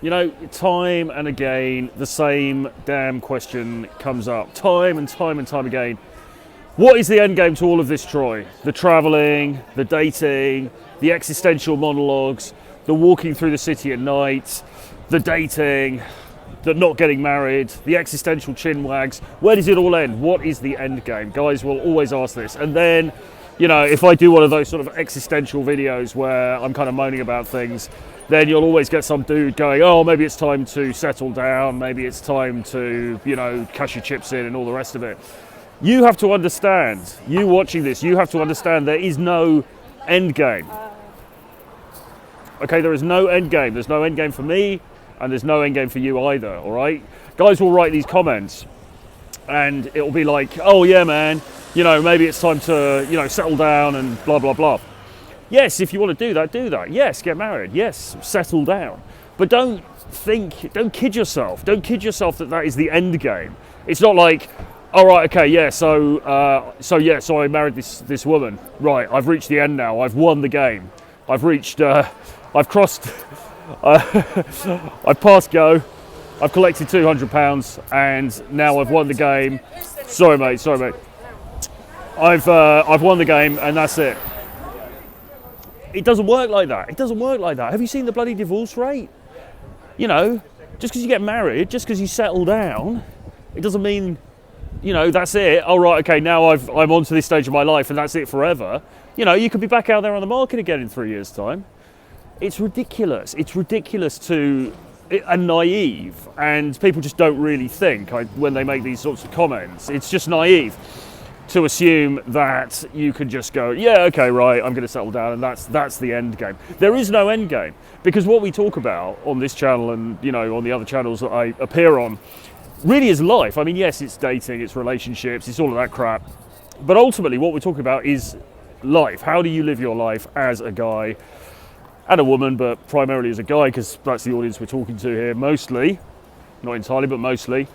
You know, time and again, the same damn question comes up. Time and time and time again. What is the end game to all of this, Troy? The travelling, the dating, the existential monologues, the walking through the city at night, the dating, the not getting married, the existential chin wags. Where does it all end? What is the end game? Guys will always ask this. And then, you know, if I do one of those sort of existential videos where I'm kind of moaning about things, then you'll always get some dude going, oh, maybe it's time to settle down, maybe it's time to, you know, cash your chips in and all the rest of it. You have to understand, you watching this, you have to understand there is no end game. Okay, there is no end game. There's no end game for me, and there's no end game for you either, all right? Guys will write these comments, and it'll be like, oh yeah, man, you know, maybe it's time to, you know, settle down and blah, blah, blah. Yes, if you want to do that, do that. Yes, get married. Yes, settle down. But don't kid yourself. Don't kid yourself that that is the end game. It's not like, all right, okay, yeah, so I married this woman. Right, I've reached the end now. I've won the game. I've reached, I've crossed, I've passed go. I've collected £200 and now I've won the game. Sorry, mate. I've won the game and that's it. It doesn't work like that. It doesn't work like that. Have you seen the bloody divorce rate? You know, just because you get married, just because you settle down, it doesn't mean, you know, that's it. Oh, right, okay, now I'm on to this stage of my life and that's it forever. You know, you could be back out there on the market again in 3 years' time. It's ridiculous. It's ridiculous and naive. And people just don't really think when they make these sorts of comments. It's just naive to assume that you can just go, yeah, okay, right, I'm going to settle down, and that's the end game. There is no end game, because what we talk about on this channel and, you know, on the other channels that I appear on really is life. I mean, yes, it's dating, it's relationships, it's all of that crap, but ultimately what we're talking about is life. How do you live your life as a guy and a woman, but primarily as a guy, because that's the audience we're talking to here mostly, not entirely, but mostly.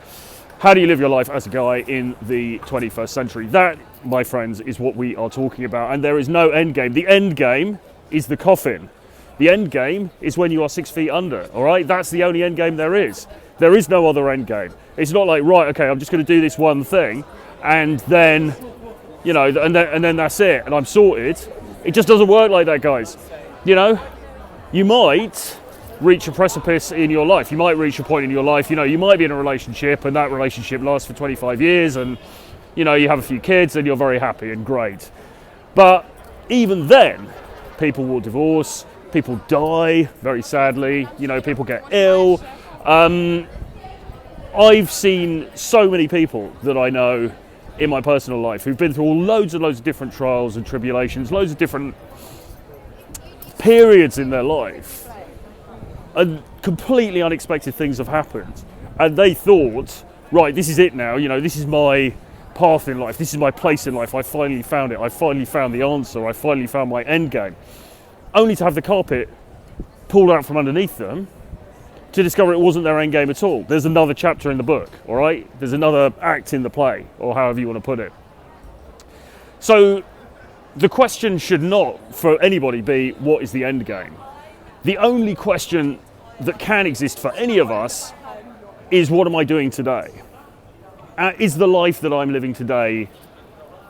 How do you live your life as a guy in the 21st century? That, my friends, is what we are talking about. And there is no end game. The end game is the coffin. The end game is when you are 6 feet under, all right? That's the only end game there is. There is no other end game. It's not like, right, okay, I'm just going to do this one thing, and then, you know, and then that's it, and I'm sorted. It just doesn't work like that, guys. You know, you might reach a precipice in your life. You might reach a point in your life, you know, you might be in a relationship and that relationship lasts for 25 years and, you know, you have a few kids and you're very happy and great. But even then, people will divorce, people die, very sadly, you know, people get ill. I've seen so many people that I know in my personal life who've been through loads and loads of different trials and tribulations, loads of different periods in their life. And completely unexpected things have happened. And they thought, right, this is it now, you know, this is my path in life, this is my place in life, I finally found it, I finally found the answer, I finally found my end game. Only to have the carpet pulled out from underneath them to discover it wasn't their end game at all. There's another chapter in the book, all right? There's another act in the play, or however you want to put it. So the question should not, for anybody, be, what is the end game? The only question that can exist for any of us is, what am I doing today? Is the life that I'm living today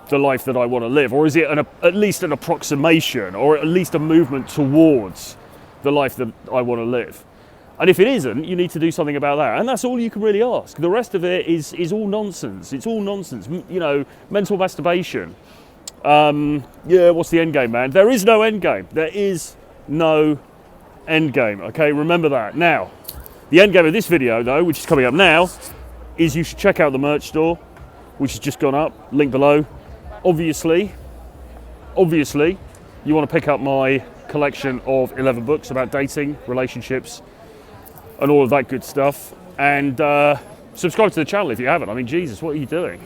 the life that I want to live? Or is it at least an approximation, or at least a movement towards the life that I want to live? And if it isn't, you need to do something about that. And that's all you can really ask. The rest of it is all nonsense. It's all nonsense. You know, mental masturbation. Yeah, what's the end game, man? There is no end game. There is no end game, okay? Remember that. Now, the end game of this video, though, which is coming up now, is you should check out the merch store, which has just gone up, link below. Obviously, you want to pick up my collection of 11 books about dating, relationships, and all of that good stuff. And subscribe to the channel if you haven't. I mean, Jesus, what are you doing?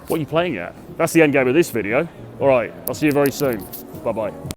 What are you playing at? That's the end game of this video. All right, I'll see you very soon. Bye-bye.